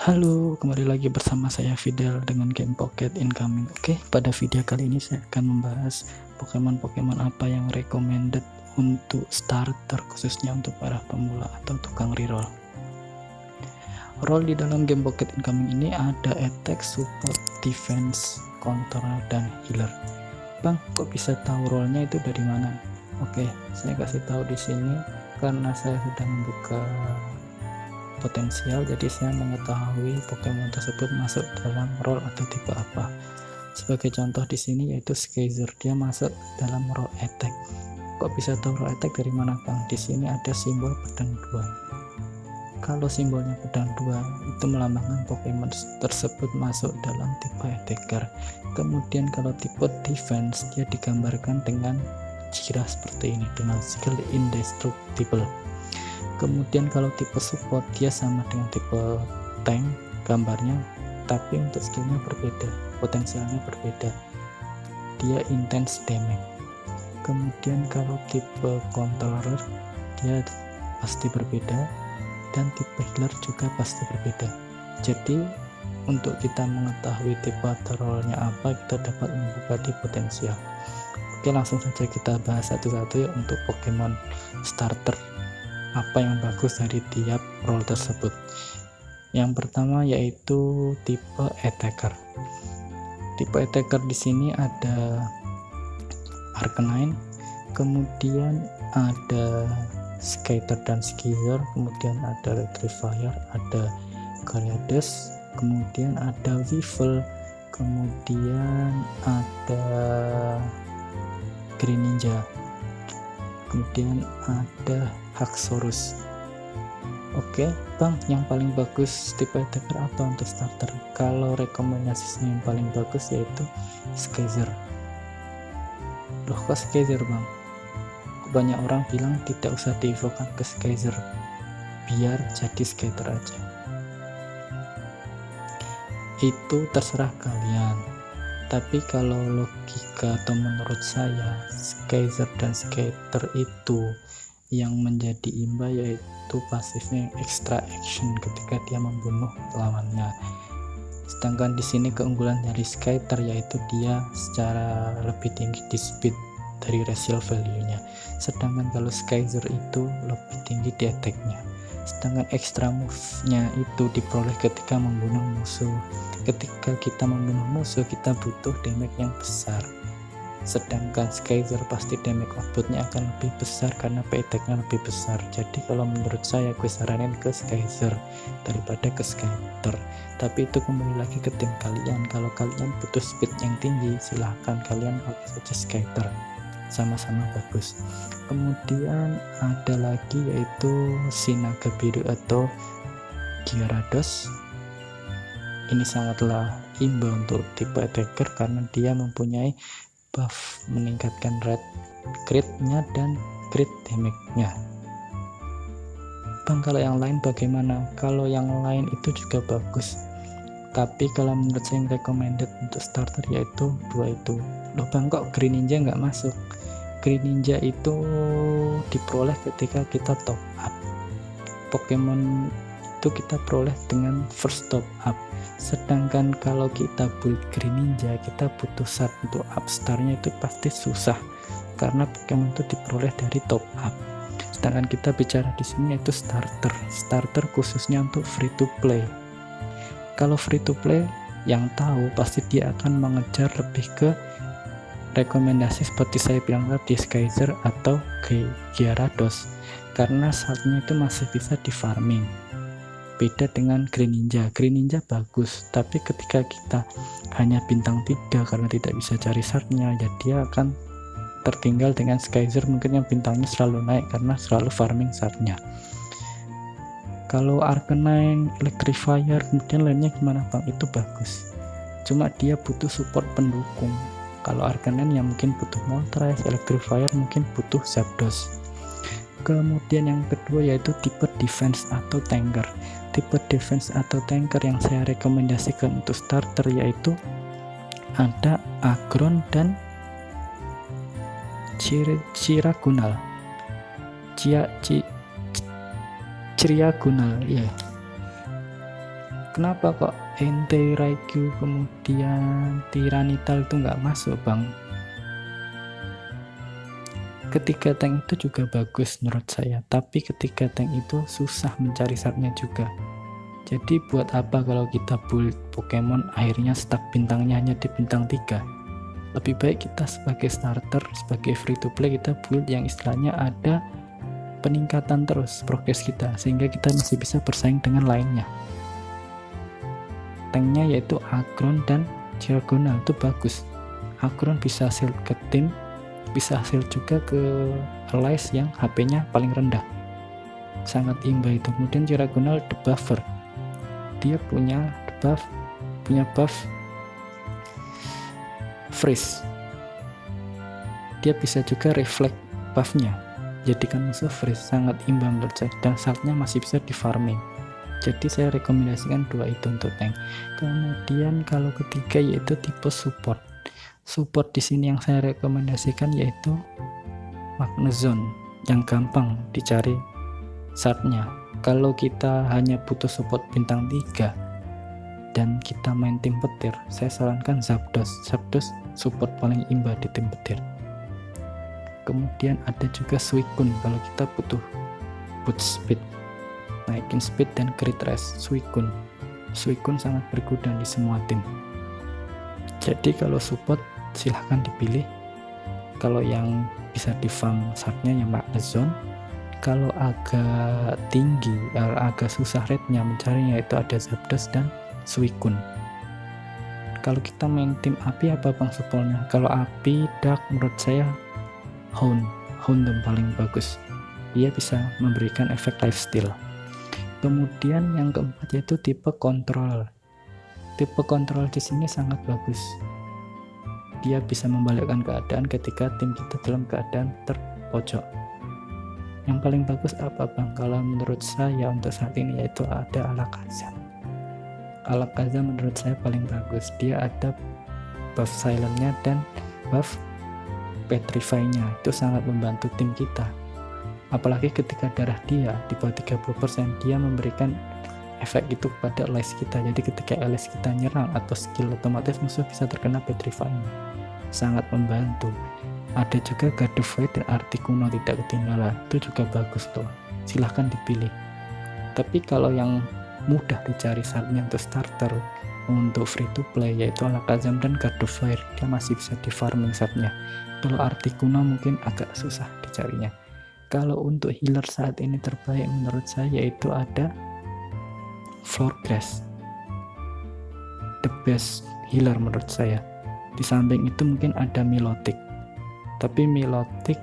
Halo, kembali lagi bersama saya Fidel dengan game Pocket Incoming. Oke, pada video kali ini saya akan membahas Pokemon-Pokemon apa yang recommended untuk starter, khususnya untuk para pemula atau tukang reroll. Role di dalam game Pocket Incoming ini ada attack, support, defense, counter, dan healer. Bang, kok bisa tahu role-nya itu dari mana? Oke, saya kasih tahu di sini karena saya sudah membuka potensial, jadi saya mengetahui Pokemon tersebut masuk dalam role atau tipe apa. Sebagai contoh di sini yaitu Skeezer, dia masuk dalam role attack. Kok bisa tahu role attack dari mana, Bang? Di sini ada simbol pedang 2. Kalau simbolnya pedang 2 itu melambangkan Pokemon tersebut masuk dalam tipe attacker. Kemudian kalau tipe defense, dia digambarkan dengan Jira seperti ini dengan skill indestructible. Kemudian kalau tipe support, dia sama dengan tipe tank gambarnya, tapi untuk skillnya berbeda, potensialnya berbeda, dia intense damage. Kemudian kalau tipe controller, dia pasti berbeda, dan tipe healer juga pasti berbeda. Jadi untuk kita mengetahui tipe atau role-nya apa, kita dapat membuka di potensial. Oke, langsung saja kita bahas satu-satu ya untuk Pokemon starter, apa yang bagus dari tiap role tersebut. Yang pertama yaitu tipe attacker. Tipe attacker di sini ada Arcanine, kemudian ada Scyther dan Skeezer, kemudian ada Electrifier, ada Gyarados, kemudian ada Weevil, kemudian ada Greninja, kemudian ada Haxorus. Oke, Bang, yang paling bagus tipe attacker apa untuk starter? Kalau rekomendasinya yang paling bagus yaitu Skeezer. Loh, kok Skeezer, Bang? Banyak orang bilang tidak usah diinfokan ke Skeezer, biar jadi Skeezer aja. Itu terserah kalian. Tapi kalau logika atau menurut saya, Skeezer dan Scyther itu yang menjadi imba yaitu pasifnya extra action ketika dia membunuh lawannya. Sedangkan di sini keunggulan dari Scyther yaitu dia secara lebih tinggi di speed dari resale value-nya. Sedangkan kalau Skeezer itu lebih tinggi di attack-nya. Sedangkan extra move-nya itu diperoleh ketika membunuh musuh. Ketika kita membunuh musuh, kita butuh damage yang besar. Sedangkan Skeezer pasti damage outputnya akan lebih besar karena attack-nya lebih besar. Jadi kalau menurut saya, gue saranin ke Skeezer daripada ke Scyther. Tapi itu kembali lagi ke tim kalian. Kalau kalian butuh speed yang tinggi, silahkan kalian pakai saja Scyther, sama-sama bagus. Kemudian ada lagi yaitu Sinaga Biru atau Gyarados. Ini sangatlah imba untuk tipe attacker karena dia mempunyai buff meningkatkan red crit-nya dan crit damage-nya. Bang, kalau yang lain bagaimana? Kalau yang lain itu juga bagus, tapi kalau menurut saya yang recommended untuk starter yaitu dua itu. Loh Bang, kok Greninja nggak masuk? Greninja itu diperoleh ketika kita top up. Pokemon itu kita peroleh dengan first top up. Sedangkan kalau kita build Greninja, kita butuh start untuk up starnya itu pasti susah karena Pokemon itu diperoleh dari top up. Sedangkan kita bicara di sini yaitu starter. Starter khususnya untuk free to play. Kalau free to play, yang tahu pasti dia akan mengejar lebih ke rekomendasi seperti saya bilang tadi, Skeezer atau Gyarados, karena saatnya itu masih bisa di farming. Beda dengan Greninja. Greninja bagus, tapi ketika kita hanya bintang 3 karena tidak bisa cari shardnya, ya dia akan tertinggal dengan Skeezer mungkin yang bintangnya selalu naik karena selalu farming shardnya. Kalau Arcanine, Electrifier, kemudian lainnya gimana Bang? Itu bagus, cuma dia butuh support pendukung. Kalau Arcanine yang mungkin butuh Moltres, Electrifier mungkin butuh Zapdos. Kemudian yang kedua yaitu tipe defense atau tanker. Tipe defense atau tanker yang saya rekomendasikan untuk starter yaitu ada Aggron dan Ciragunal. Ciriagunal ya. kenapa kok Entei, Raikyu, kemudian Tiranital itu nggak masuk bang? Ketiga tank itu juga bagus menurut saya, tapi ketiga tank itu susah mencari startnya juga. Jadi buat apa kalau kita build Pokemon akhirnya stuck bintangnya hanya di bintang 3? Lebih baik kita sebagai starter, sebagai free to play, kita build yang istilahnya ada peningkatan terus progres kita, sehingga kita masih bisa bersaing dengan lainnya. Tanknya yaitu Aggron dan Diagonal itu bagus. Aggron bisa shield ke tim, bisa shield juga ke allies yang HP-nya paling rendah, sangat imba itu. Kemudian Diagonal debuffer, dia punya buff freeze, dia bisa juga reflect buffnya, jadikan musuh freeze, sangat imba menurut saya, dan saltnya masih bisa di farming. Jadi saya rekomendasikan dua itu untuk tank. Kemudian kalau ketiga yaitu tipe support. Support di sini yang saya rekomendasikan yaitu Magnezone, yang gampang dicari startnya. Kalau kita hanya butuh support bintang 3 dan kita main tim petir, saya sarankan Zapdos. Zapdos support paling imba di tim petir. Kemudian ada juga Suicune kalau kita butuh boost speed, naikin speed dan crit rate. Suicune sangat berguna di semua tim. Jadi kalau support silahkan dipilih. Kalau yang bisa di farm startnya yang Magnezone. Kalau agak tinggi, agak susah rate-nya mencarinya, itu ada Zapdos dan Suicune. Kalau kita main tim api apa bang supportnya? Kalau api dark menurut saya Houndoom paling bagus. Dia bisa memberikan efek lifesteal. Kemudian yang keempat yaitu tipe kontrol. Tipe kontrol di sini sangat bagus. Dia bisa membalikkan keadaan ketika tim kita dalam keadaan terpojok. Yang paling bagus apa bang? Kalau menurut saya untuk saat ini yaitu ada Alakazam. Alakazam menurut saya paling bagus. Dia ada buff silentnya dan buff petrify-nya. Itu sangat membantu tim kita. Apalagi ketika darah dia di bawah 30%, dia memberikan efek itu kepada allies kita. Jadi ketika allies kita nyerang atau skill otomatis musuh bisa terkena petrify-nya. Sangat membantu. Ada juga Gardevoir dan Articuno tidak ketinggalan, itu juga bagus tuh, silahkan dipilih. Tapi kalau yang mudah dicari startnya untuk starter, untuk free to play yaitu Alakazam dan Gardevoir, dia masih bisa di farming startnya. Kalau Articuno mungkin agak susah dicarinya. Kalau untuk healer saat ini terbaik menurut saya yaitu ada Florges, the best healer menurut saya. Di samping itu mungkin ada Milotic, tapi Milotic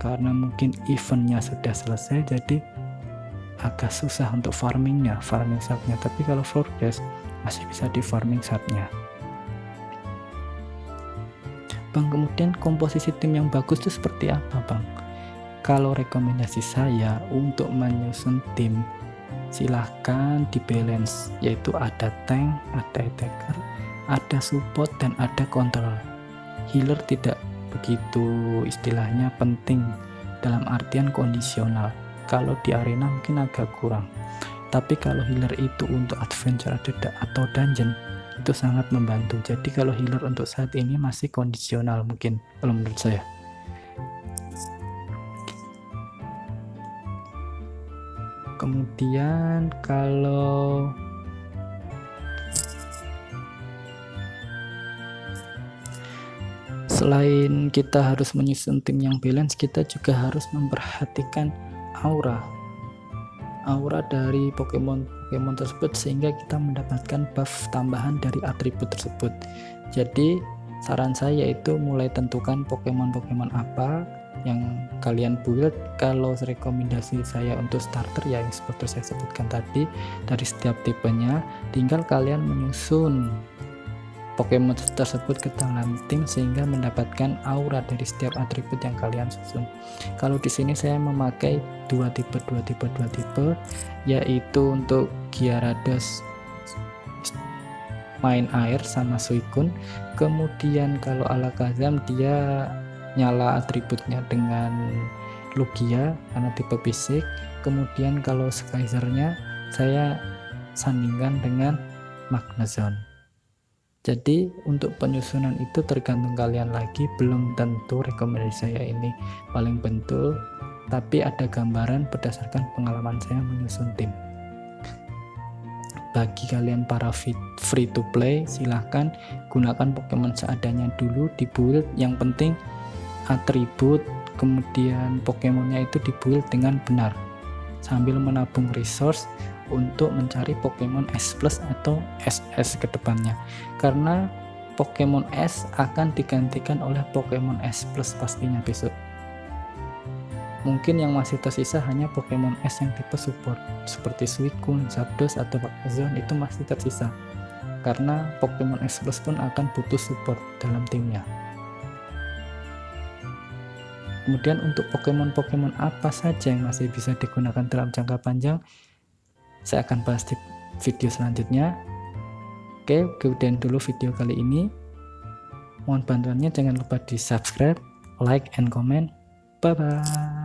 karena mungkin eventnya sudah selesai jadi agak susah untuk farming saatnya. Tapi kalau Florges masih bisa di farming saatnya bang. Kemudian komposisi tim yang bagus itu seperti apa bang? Kalau rekomendasi saya untuk menyusun tim, silahkan di balance, yaitu ada tank, ada attacker, ada support, dan ada control. Healer tidak begitu istilahnya penting dalam artian kondisional. Kalau di arena mungkin agak kurang, tapi kalau healer itu untuk adventure atau dungeon itu sangat membantu. Jadi kalau healer untuk saat ini masih kondisional mungkin kalau menurut saya. Kemudian kalau selain kita harus menyusun tim yang balance, kita juga harus memperhatikan aura dari Pokemon tersebut sehingga kita mendapatkan buff tambahan dari atribut tersebut. Jadi saran saya itu mulai tentukan Pokemon apa yang kalian build. Kalau rekomendasi saya untuk starter ya yang seperti saya sebutkan tadi, dari setiap tipenya tinggal kalian menyusun Pokemon tersebut ke dalam tim sehingga mendapatkan aura dari setiap atribut yang kalian susun. Kalau di sini saya memakai dua tipe, yaitu untuk Gyarados main air sama Suicune. Kemudian kalau Alakazam dia nyala atributnya dengan Lugia karena tipe fisik. Kemudian kalau Skyzernya saya sandingkan dengan Magnezone. Jadi untuk penyusunan itu tergantung kalian lagi, belum tentu rekomendasi saya ini paling betul, tapi ada gambaran berdasarkan pengalaman saya menyusun tim. Bagi kalian para free to play, silahkan gunakan Pokemon seadanya dulu, di build, yang penting atribut kemudian Pokemonnya itu di build dengan benar, sambil menabung resource untuk mencari Pokemon S plus atau SS ke depannya, karena Pokemon S akan digantikan oleh Pokemon S plus pastinya besok. Mungkin yang masih tersisa hanya Pokemon S yang tipe support seperti Suicune, Zapdos atau Magnezone, itu masih tersisa karena Pokemon S plus pun akan butuh support dalam timnya. Kemudian untuk Pokemon apa saja yang masih bisa digunakan dalam jangka panjang, saya akan bahas di video selanjutnya. Oke, kemudian dulu video kali ini. Mohon bantuannya, jangan lupa di subscribe, like, and comment. Bye bye.